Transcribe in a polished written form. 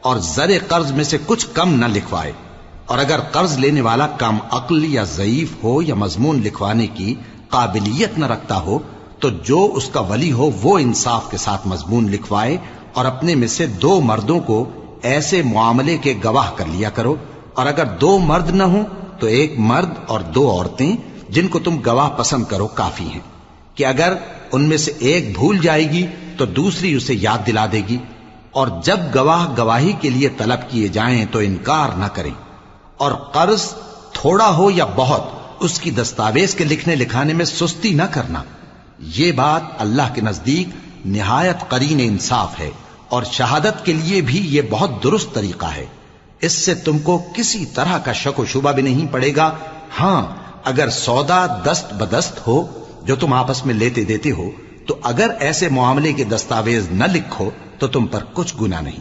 اور زر قرض میں سے کچھ کم نہ لکھوائے، اور اگر قرض لینے والا کم عقل یا ضعیف ہو یا مضمون لکھوانے کی قابلیت نہ رکھتا ہو تو جو اس کا ولی ہو وہ انصاف کے ساتھ مضمون لکھوائے، اور اپنے میں سے 2 مردوں کو ایسے معاملے کے گواہ کر لیا کرو، اور اگر 2 مرد نہ ہوں تو 1 مرد اور 2 عورتیں جن کو تم گواہ پسند کرو کافی ہیں، کہ اگر ان میں سے ایک بھول جائے گی تو دوسری اسے یاد دلا دے گی، اور جب گواہ گواہی کے لیے طلب کیے جائیں تو انکار نہ کریں، اور قرض تھوڑا ہو یا بہت اس کی دستاویز کے لکھنے لکھانے میں سستی نہ کرنا۔ یہ بات اللہ کے نزدیک نہایت قرین انصاف ہے، اور شہادت کے لیے بھی یہ بہت درست طریقہ ہے، اس سے تم کو کسی طرح کا شک و شبہ بھی نہیں پڑے گا۔ ہاں اگر سودا دست بدست ہو جو تم آپس میں لیتے دیتے ہو تو اگر ایسے معاملے کے دستاویز نہ لکھو تو تم پر کچھ گناہ نہیں۔